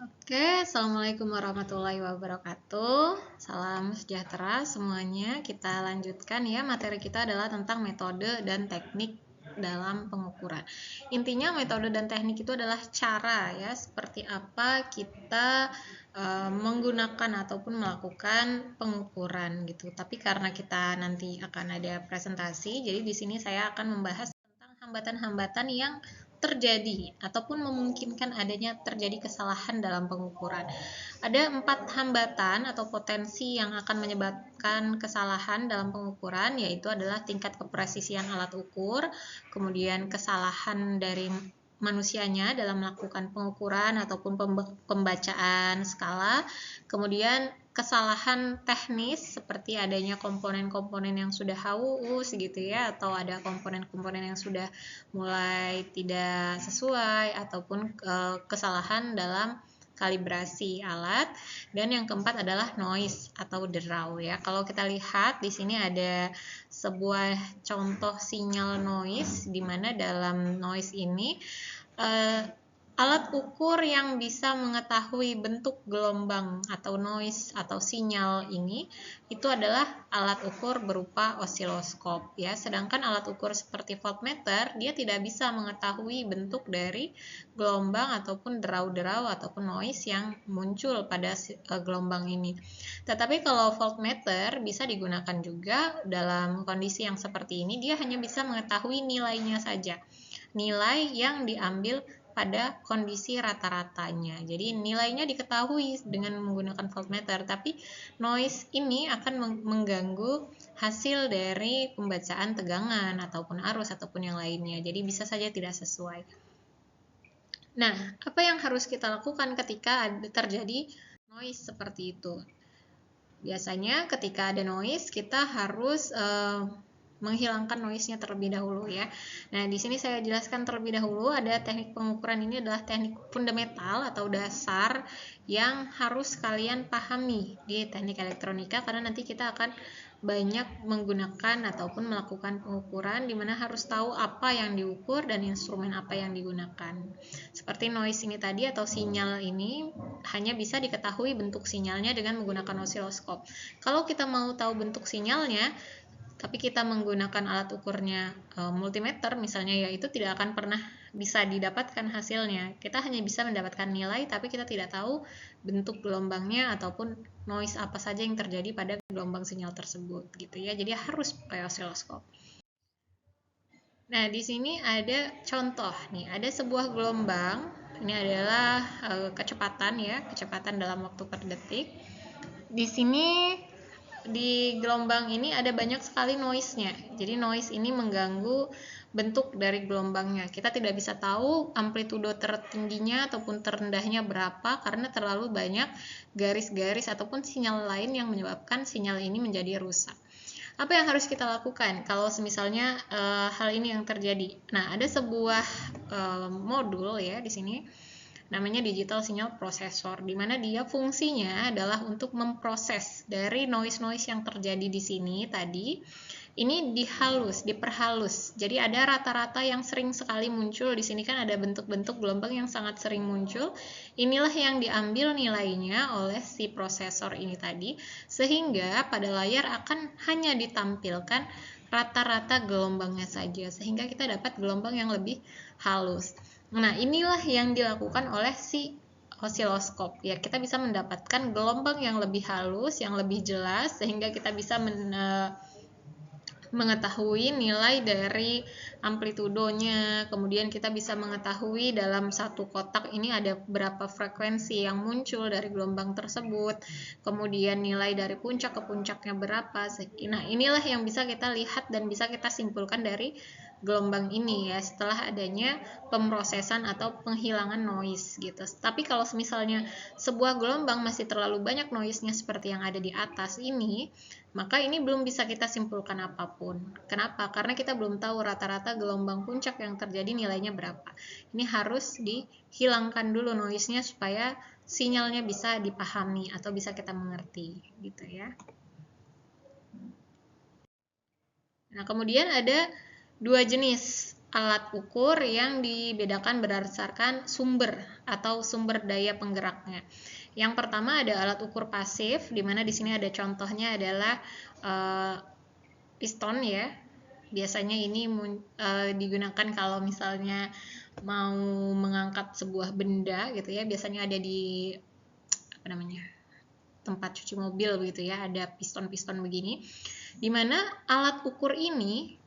Oke, Assalamualaikum warahmatullahi wabarakatuh. Salam sejahtera semuanya. Kita lanjutkan ya, materi kita adalah tentang metode dan teknik dalam pengukuran. Intinya metode dan teknik itu adalah cara ya, seperti apa kita menggunakan ataupun melakukan pengukuran gitu. Tapi karena kita nanti akan ada presentasi, jadi di sini saya akan membahas tentang hambatan-hambatan yang terjadi ataupun memungkinkan adanya terjadi kesalahan dalam pengukuran. Ada 4 hambatan atau potensi yang akan menyebabkan kesalahan dalam pengukuran, yaitu adalah tingkat kepresisian alat ukur, kemudian kesalahan dari manusianya dalam melakukan pengukuran ataupun pembacaan skala, kemudian kesalahan teknis seperti adanya komponen-komponen yang sudah haus gitu ya, atau ada komponen-komponen yang sudah mulai tidak sesuai, ataupun kesalahan dalam kalibrasi alat. Dan yang keempat adalah noise atau derau ya. Kalau kita lihat di sini ada sebuah contoh sinyal noise, di mana dalam noise ini alat ukur yang bisa mengetahui bentuk gelombang atau noise atau sinyal ini itu adalah alat ukur berupa osiloskop ya. Sedangkan alat ukur seperti voltmeter dia tidak bisa mengetahui bentuk dari gelombang ataupun derau-derau ataupun noise yang muncul pada gelombang ini. Tetapi kalau voltmeter bisa digunakan juga dalam kondisi yang seperti ini, dia hanya bisa mengetahui nilainya saja. Nilai yang diambil pada kondisi rata-ratanya. Jadi nilainya diketahui dengan menggunakan voltmeter, tapi noise ini akan mengganggu hasil dari pembacaan tegangan ataupun arus ataupun yang lainnya. Jadi bisa saja tidak sesuai. Nah, apa yang harus kita lakukan ketika terjadi noise seperti itu? Biasanya ketika ada noise, kita harus menghilangkan noise-nya terlebih dahulu ya. Nah, di sini saya jelaskan terlebih dahulu, ada teknik pengukuran ini adalah teknik fundamental atau dasar yang harus kalian pahami di teknik elektronika, karena nanti kita akan banyak menggunakan ataupun melakukan pengukuran di mana harus tahu apa yang diukur dan instrumen apa yang digunakan. Seperti noise ini tadi atau sinyal ini hanya bisa diketahui bentuk sinyalnya dengan menggunakan osiloskop. Kalau kita mau tahu bentuk sinyalnya tapi kita menggunakan alat ukurnya multimeter misalnya, ya itu tidak akan pernah bisa didapatkan hasilnya. Kita hanya bisa mendapatkan nilai tapi kita tidak tahu bentuk gelombangnya ataupun noise apa saja yang terjadi pada gelombang sinyal tersebut gitu ya. Jadi harus pakai osiloskop. Nah, di sini ada contoh nih, ada sebuah gelombang. Ini adalah kecepatan ya, kecepatan dalam waktu per detik. Di sini di gelombang ini ada banyak sekali noise-nya. Jadi noise ini mengganggu bentuk dari gelombangnya. Kita tidak bisa tahu amplitudo tertingginya ataupun terendahnya berapa karena terlalu banyak garis-garis ataupun sinyal lain yang menyebabkan sinyal ini menjadi rusak. Apa yang harus kita lakukan kalau misalnya hal ini yang terjadi? Nah, ada sebuah modul ya di sini namanya digital signal processor, di mana dia fungsinya adalah untuk memproses dari noise-noise yang terjadi di sini tadi. Ini diperhalus. Jadi ada rata-rata yang sering sekali muncul di sini, kan ada bentuk-bentuk gelombang yang sangat sering muncul. Inilah yang diambil nilainya oleh si prosesor ini tadi, sehingga pada layar akan hanya ditampilkan rata-rata gelombangnya saja, sehingga kita dapat gelombang yang lebih halus. Nah, inilah yang dilakukan oleh si osiloskop. Ya, kita bisa mendapatkan gelombang yang lebih halus, yang lebih jelas, sehingga kita bisa mengetahui nilai dari amplitudonya. Kemudian kita bisa mengetahui dalam satu kotak ini ada berapa frekuensi yang muncul dari gelombang tersebut. Kemudian nilai dari puncak ke puncaknya berapa. Nah, inilah yang bisa kita lihat dan bisa kita simpulkan dari gelombang ini ya, setelah adanya pemrosesan atau penghilangan noise gitu. Tapi kalau misalnya sebuah gelombang masih terlalu banyak noise-nya seperti yang ada di atas ini, maka ini belum bisa kita simpulkan apapun. Kenapa? Karena kita belum tahu rata-rata gelombang puncak yang terjadi nilainya berapa. Ini harus dihilangkan dulu noise-nya supaya sinyalnya bisa dipahami atau bisa kita mengerti gitu ya. Nah, kemudian ada dua jenis alat ukur yang dibedakan berdasarkan sumber atau sumber daya penggeraknya. Yang pertama ada alat ukur pasif, di mana di sini ada contohnya adalah piston ya. Biasanya ini digunakan kalau misalnya mau mengangkat sebuah benda gitu ya. Biasanya ada di tempat cuci mobil begitu ya, ada piston-piston begini. Di mana alat ukur ini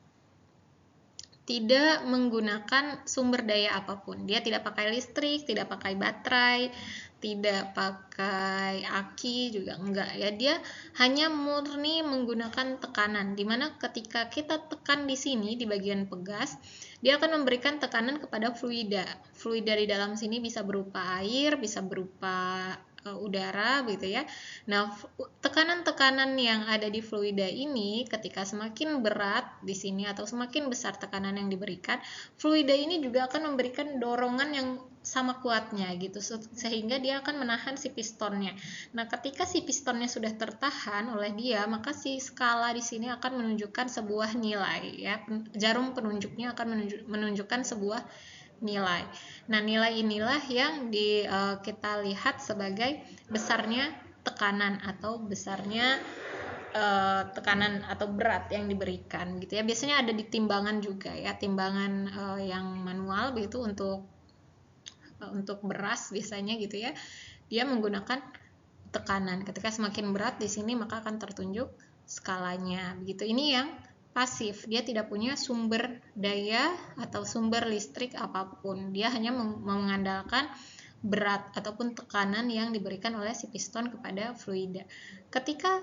tidak menggunakan sumber daya apapun. Dia tidak pakai listrik, tidak pakai baterai, tidak pakai aki juga enggak ya. Dia hanya murni menggunakan tekanan. Dimana ketika kita tekan di sini di bagian pegas, dia akan memberikan tekanan kepada fluida. Fluida di dalam sini bisa berupa air, bisa berupa udara gitu ya. Nah, tekanan-tekanan yang ada di fluida ini ketika semakin berat di sini atau semakin besar tekanan yang diberikan, fluida ini juga akan memberikan dorongan yang sama kuatnya gitu, sehingga dia akan menahan si pistonnya. Nah, ketika si pistonnya sudah tertahan oleh dia, maka si skala di sini akan menunjukkan sebuah nilai ya. Jarum penunjuknya akan menunjukkan sebuah nilai. Nah, nilai inilah yang kita lihat sebagai besarnya tekanan atau besarnya tekanan atau berat yang diberikan gitu ya. Biasanya ada di timbangan juga ya, timbangan yang manual begitu untuk beras biasanya gitu ya. Dia menggunakan tekanan. Ketika semakin berat di sini maka akan tertunjuk skalanya begitu. Ini yang pasif, dia tidak punya sumber daya atau sumber listrik apapun. Dia hanya mengandalkan berat ataupun tekanan yang diberikan oleh si piston kepada fluida. Ketika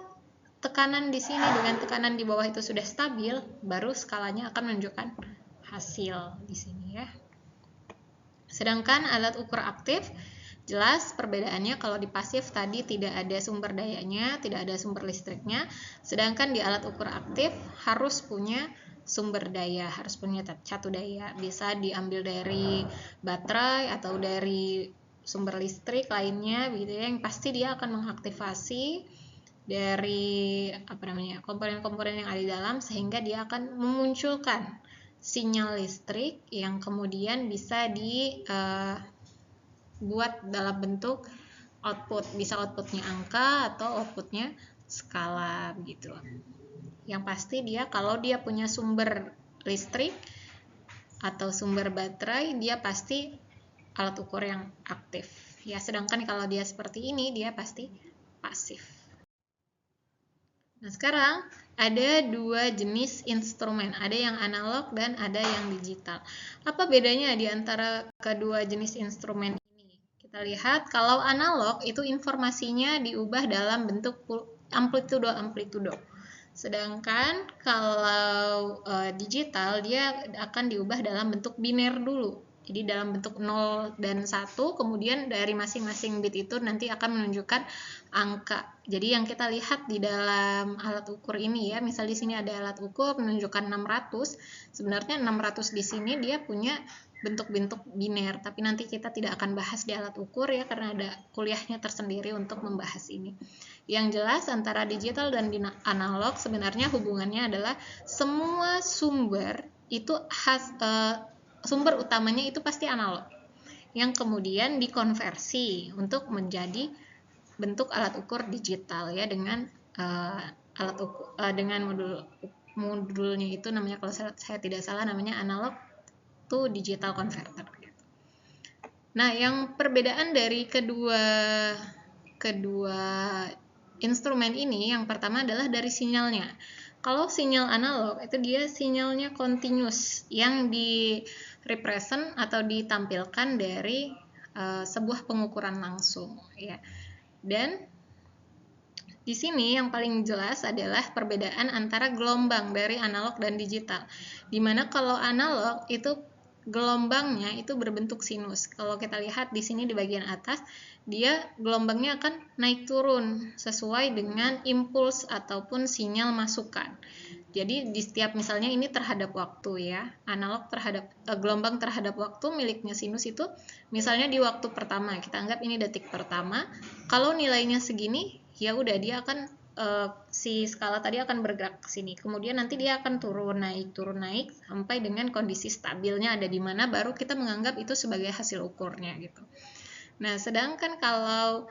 tekanan di sini dengan tekanan di bawah itu sudah stabil, baru skalanya akan menunjukkan hasil di sini ya. Sedangkan alat ukur aktif, jelas perbedaannya kalau di pasif tadi tidak ada sumber dayanya, tidak ada sumber listriknya. Sedangkan di alat ukur aktif harus punya sumber daya, harus punya satu daya. Bisa diambil dari baterai atau dari sumber listrik lainnya gitu ya. Yang pasti dia akan mengaktifasi dari komponen-komponen yang ada di dalam, sehingga dia akan memunculkan sinyal listrik yang kemudian bisa buat dalam bentuk output, bisa outputnya angka atau outputnya skala gitu. Yang pasti dia kalau dia punya sumber listrik atau sumber baterai, dia pasti alat ukur yang aktif ya. Sedangkan kalau dia seperti ini, dia pasti pasif. Nah, sekarang ada dua jenis instrumen, ada yang analog dan ada yang digital. Apa bedanya di antara kedua jenis instrumen ini? Kita lihat kalau analog itu informasinya diubah dalam bentuk amplitudo. Sedangkan kalau digital dia akan diubah dalam bentuk biner dulu. Jadi dalam bentuk 0 dan 1, kemudian dari masing-masing bit itu nanti akan menunjukkan angka. Jadi yang kita lihat di dalam alat ukur ini ya, misal di sini ada alat ukur menunjukkan 600, sebenarnya 600 di sini dia punya bentuk-bentuk biner, tapi nanti kita tidak akan bahas di alat ukur ya, karena ada kuliahnya tersendiri untuk membahas ini. Yang jelas antara digital dan analog sebenarnya hubungannya adalah semua sumber itu sumber utamanya itu pasti analog, yang kemudian dikonversi untuk menjadi bentuk alat ukur digital ya, dengan dengan modulnya itu namanya, kalau saya tidak salah namanya analog to digital converter. Nah, yang perbedaan dari kedua instrumen ini, yang pertama adalah dari sinyalnya. Kalau sinyal analog itu dia sinyalnya continuous, yang represent atau ditampilkan dari sebuah pengukuran langsung ya. Dan di sini yang paling jelas adalah perbedaan antara gelombang dari analog dan digital. Dimana kalau analog itu gelombangnya itu berbentuk sinus. Kalau kita lihat di sini di bagian atas, dia gelombangnya akan naik turun sesuai dengan impuls ataupun sinyal masukan. Jadi di setiap misalnya ini terhadap waktu ya, analog terhadap gelombang terhadap waktu miliknya sinus itu, misalnya di waktu pertama, kita anggap ini detik pertama, kalau nilainya segini, ya udah dia akan si skala tadi akan bergerak ke sini. Kemudian nanti dia akan turun naik sampai dengan kondisi stabilnya ada di mana, baru kita menganggap itu sebagai hasil ukurnya gitu. Nah, sedangkan kalau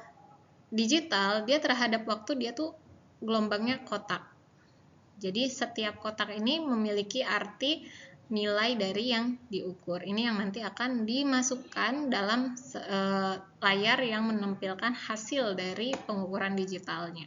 digital, dia terhadap waktu dia tuh gelombangnya kotak. Jadi setiap kotak ini memiliki arti nilai dari yang diukur. Ini yang nanti akan dimasukkan dalam layar yang menampilkan hasil dari pengukuran digitalnya.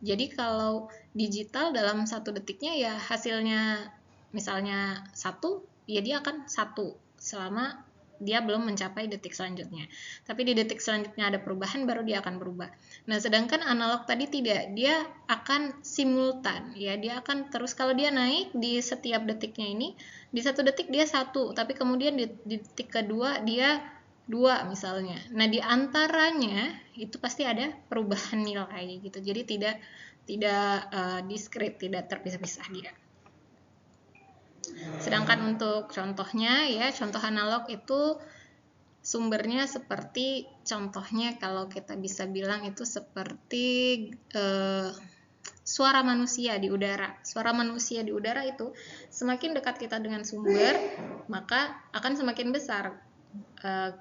Jadi kalau digital dalam 1 detiknya ya hasilnya misalnya 1, ya dia akan 1 selama dia belum mencapai detik selanjutnya. Tapi di detik selanjutnya ada perubahan, baru dia akan berubah. Nah, sedangkan analog tadi tidak, dia akan simultan, ya, dia akan terus, kalau dia naik di setiap detiknya ini, di 1 detik dia 1, tapi kemudian di detik kedua dia 2 misalnya. Nah, di antaranya itu pasti ada perubahan nilai gitu. Jadi tidak diskret, tidak terpisah-pisah dia. Sedangkan untuk contohnya ya, contoh analog itu sumbernya seperti contohnya kalau kita bisa bilang itu seperti suara manusia di udara. Suara manusia di udara itu semakin dekat kita dengan sumber, maka akan semakin besar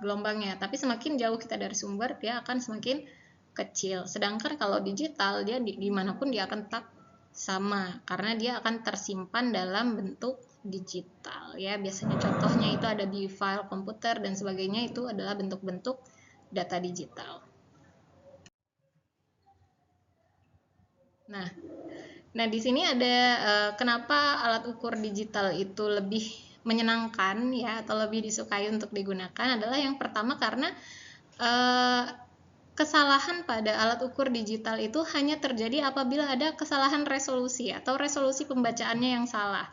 gelombangnya. Tapi semakin jauh kita dari sumber, dia akan semakin kecil. Sedangkan kalau digital, dia dimanapun dia akan tetap sama, karena dia akan tersimpan dalam bentuk digital ya. Biasanya contohnya itu ada di file komputer dan sebagainya, itu adalah bentuk-bentuk data digital. Nah di sini ada kenapa alat ukur digital itu lebih menyenangkan ya, atau lebih disukai untuk digunakan, adalah yang pertama karena kesalahan pada alat ukur digital itu hanya terjadi apabila ada kesalahan resolusi atau resolusi pembacaannya yang salah.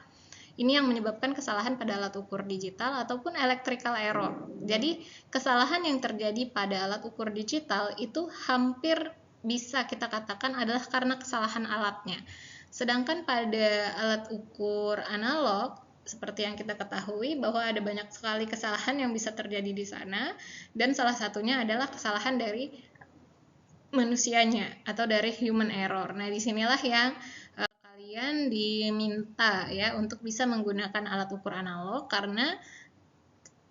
Ini yang menyebabkan kesalahan pada alat ukur digital ataupun electrical error. Jadi kesalahan yang terjadi pada alat ukur digital itu hampir bisa kita katakan adalah karena kesalahan alatnya. Sedangkan pada alat ukur analog, seperti yang kita ketahui bahwa ada banyak sekali kesalahan yang bisa terjadi di sana, dan salah satunya adalah kesalahan dari manusianya atau dari human error. Nah, disinilah yang kalian diminta ya untuk bisa menggunakan alat ukur analog, karena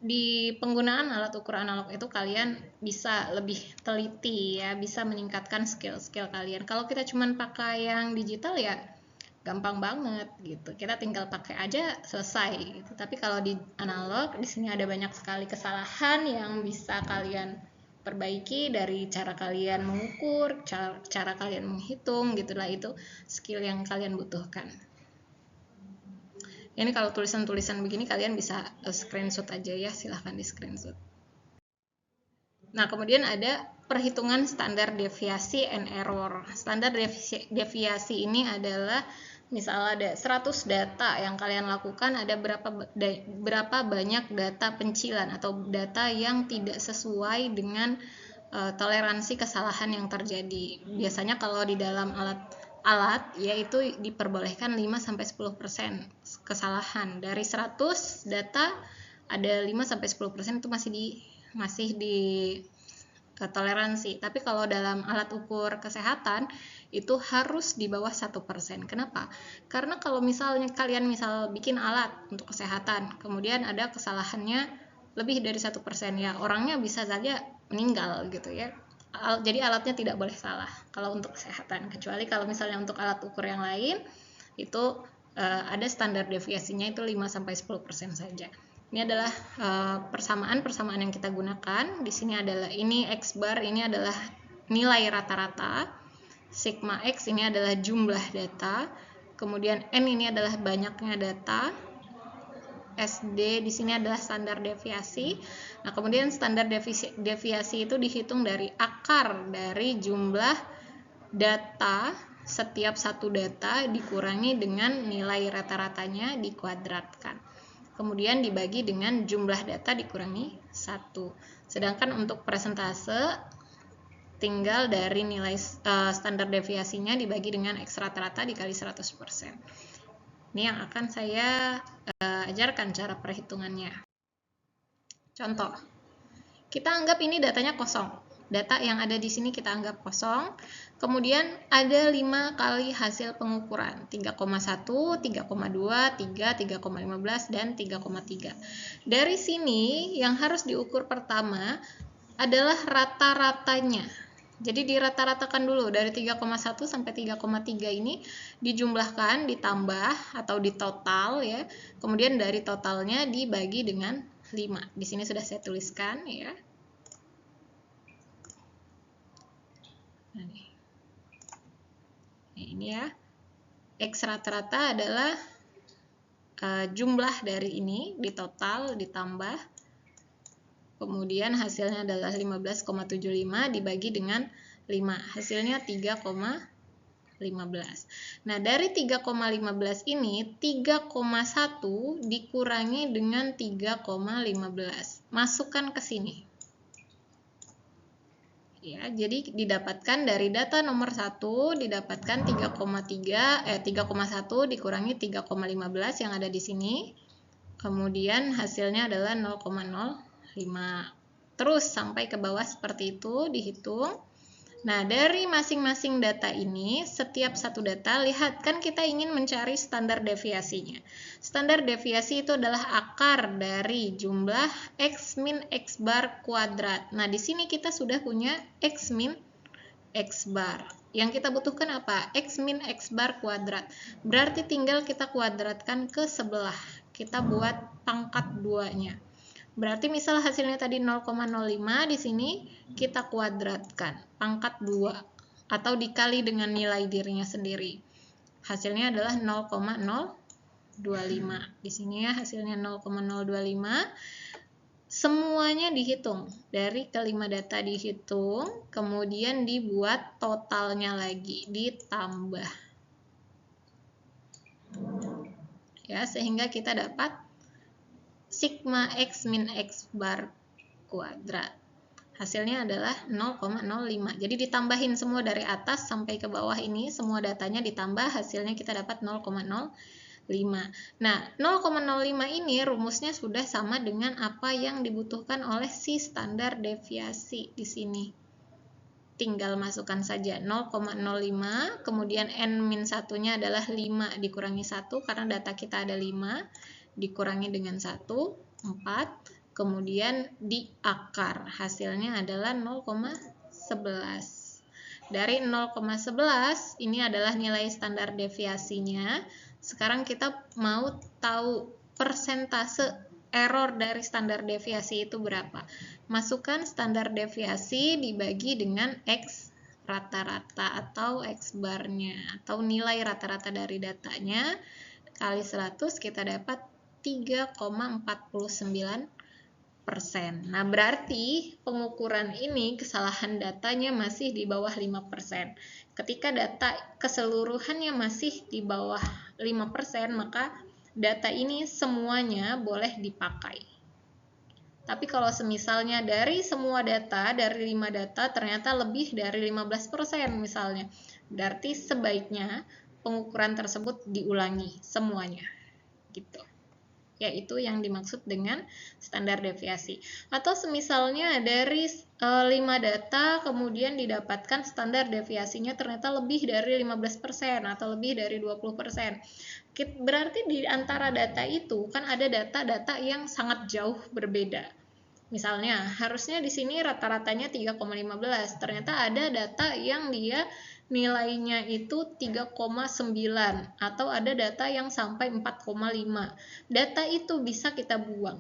di penggunaan alat ukur analog itu kalian bisa lebih teliti ya, bisa meningkatkan skill-skill kalian. Kalau kita cuma pakai yang digital ya gampang banget gitu, kita tinggal pakai aja selesai gitu. Tapi kalau di analog, di sini ada banyak sekali kesalahan yang bisa kalian perbaiki dari cara kalian mengukur, cara kalian menghitung gitulah, itu skill yang kalian butuhkan. Ini kalau tulisan-tulisan begini kalian bisa screenshot aja ya, silahkan di screenshot. Nah, kemudian ada perhitungan standar deviasi and error. Standar deviasi ini adalah misal ada 100 data yang kalian lakukan, ada berapa banyak data pencilan atau data yang tidak sesuai dengan toleransi kesalahan yang terjadi. Biasanya kalau di dalam alat yaitu diperbolehkan 5-10% kesalahan. Dari 100 data ada 5-10% itu masih di toleransi. Tapi kalau dalam alat ukur kesehatan itu harus di bawah 1%. Kenapa? Karena kalau misalnya kalian bikin alat untuk kesehatan, kemudian ada kesalahannya lebih dari 1%, ya orangnya bisa saja meninggal gitu ya. Jadi alatnya tidak boleh salah kalau untuk kesehatan. Kecuali kalau misalnya untuk alat ukur yang lain itu ada standar deviasinya itu 5-10% saja. Ini adalah persamaan yang kita gunakan. Di sini adalah ini X bar, ini adalah nilai rata-rata. Sigma X ini adalah jumlah data. Kemudian N ini adalah banyaknya data. SD di sini adalah standar deviasi. Nah, kemudian standar deviasi itu dihitung dari akar dari jumlah data, setiap satu data dikurangi dengan nilai rata-ratanya dikuadratkan. Kemudian dibagi dengan jumlah data dikurangi 1. Sedangkan untuk persentase tinggal dari nilai standar deviasinya dibagi dengan X rata-rata dikali 100%. Ini yang akan saya ajarkan cara perhitungannya. Contoh, kita anggap ini datanya kosong. data yang ada di sini kita anggap kosong. Kemudian ada 5 kali hasil pengukuran, 3,1, 3,2, 3, 3,15, dan 3,3. Dari sini yang harus diukur pertama adalah rata-ratanya. Jadi dirata-ratakan dulu dari 3,1 sampai 3,3 ini dijumlahkan, ditambah atau ditotal ya. Kemudian dari totalnya dibagi dengan 5. Di sini sudah saya tuliskan ya. Nah, ini ya. X rata-rata adalah jumlah dari ini ditotal ditambah. Kemudian hasilnya adalah 15,75 dibagi dengan 5. Hasilnya 3,15. Nah, dari 3,15 ini 3,1 dikurangi dengan 3,15. Masukkan ke sini. Ya, jadi didapatkan dari data nomor 1 didapatkan 3,1 dikurangi 3,15 yang ada di sini. Kemudian hasilnya adalah 0,05. Terus sampai ke bawah seperti itu dihitung. Nah, dari masing-masing data ini, setiap satu data, lihat kan kita ingin mencari standar deviasinya. Standar deviasi itu adalah akar dari jumlah X min X bar kuadrat. Nah, di sini kita sudah punya X min X bar. Yang kita butuhkan apa? X min X bar kuadrat. Berarti tinggal kita kuadratkan ke sebelah. Kita buat pangkat 2-nya. Berarti misal hasilnya tadi 0,05, di sini kita kuadratkan pangkat 2 atau dikali dengan nilai dirinya sendiri. Hasilnya adalah 0,025. Di sini ya hasilnya 0,025. Semuanya dihitung. Dari kelima data dihitung, kemudian dibuat totalnya lagi, ditambah. Ya, sehingga kita dapat sigma X min X bar kuadrat. Hasilnya adalah 0,05. Jadi ditambahin semua dari atas sampai ke bawah ini, semua datanya ditambah, hasilnya kita dapat 0,05. Nah, 0,05 ini rumusnya sudah sama dengan apa yang dibutuhkan oleh si standar deviasi di sini. Tinggal masukkan saja 0,05, kemudian N-1-nya adalah 5 dikurangi 1, karena data kita ada 5, dikurangi dengan 1, 4, kemudian di akar, hasilnya adalah 0,11. Dari 0,11, ini adalah nilai standar deviasinya. Sekarang kita mau tahu persentase error dari standar deviasi itu berapa. Masukkan standar deviasi dibagi dengan X rata-rata atau X barnya, atau nilai rata-rata dari datanya, kali 100 kita dapat 3,49%. Nah, berarti pengukuran ini kesalahan datanya masih di bawah 5%. Ketika data keseluruhannya masih di bawah 5%, maka data ini semuanya boleh dipakai. Tapi kalau semisalnya dari semua data, dari 5 data ternyata lebih dari 15% misalnya, berarti sebaiknya pengukuran tersebut diulangi semuanya. Gitu. Yaitu yang dimaksud dengan standar deviasi. Atau semisalnya dari 5 data kemudian didapatkan standar deviasinya ternyata lebih dari 15% atau lebih dari 20%. Berarti di antara data itu kan ada data-data yang sangat jauh berbeda. Misalnya harusnya di sini rata-ratanya 3,15, ternyata ada data yang dia nilainya itu 3,9 atau ada data yang sampai 4,5. Data itu bisa kita buang.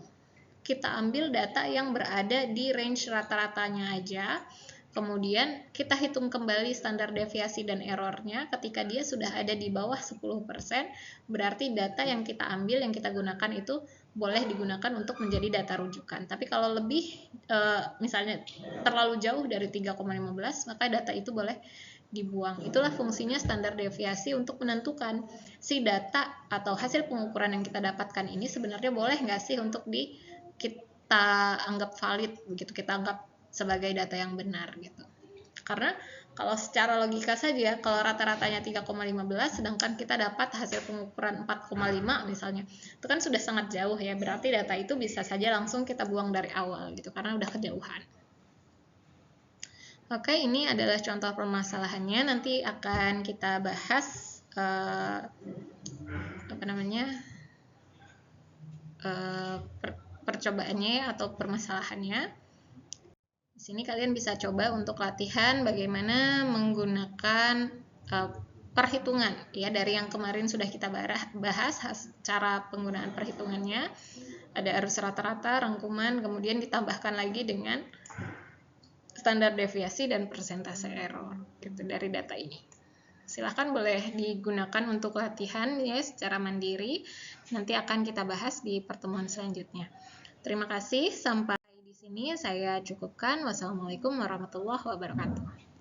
Kita ambil data yang berada di range rata-ratanya aja. Kemudian kita hitung kembali standar deviasi dan errornya. Ketika dia sudah ada di bawah 10%, berarti data yang kita ambil, yang kita gunakan itu boleh digunakan untuk menjadi data rujukan. Tapi kalau lebih, misalnya terlalu jauh dari 3,15, maka data itu boleh dibuang. Itulah fungsinya standar deviasi untuk menentukan si data atau hasil pengukuran yang kita dapatkan ini sebenarnya boleh nggak sih untuk kita anggap valid, begitu, kita anggap sebagai data yang benar gitu. Karena kalau secara logika saja, kalau rata-ratanya 3,15 sedangkan kita dapat hasil pengukuran 4,5 misalnya, itu kan sudah sangat jauh ya, berarti data itu bisa saja langsung kita buang dari awal gitu karena udah kejauhan. Oke, ini adalah contoh permasalahannya. Nanti akan kita bahas percobaannya atau permasalahannya. Di sini kalian bisa coba untuk latihan bagaimana menggunakan perhitungan ya, dari yang kemarin sudah kita bahas cara penggunaan perhitungannya. Ada arus rata-rata, rangkuman, kemudian ditambahkan lagi dengan standar deviasi dan persentase error gitu dari data ini. Silahkan boleh digunakan untuk latihan ya secara mandiri. Nanti akan kita bahas di pertemuan selanjutnya. Terima kasih, sampai di sini saya cukupkan. Wassalamualaikum warahmatullahi wabarakatuh.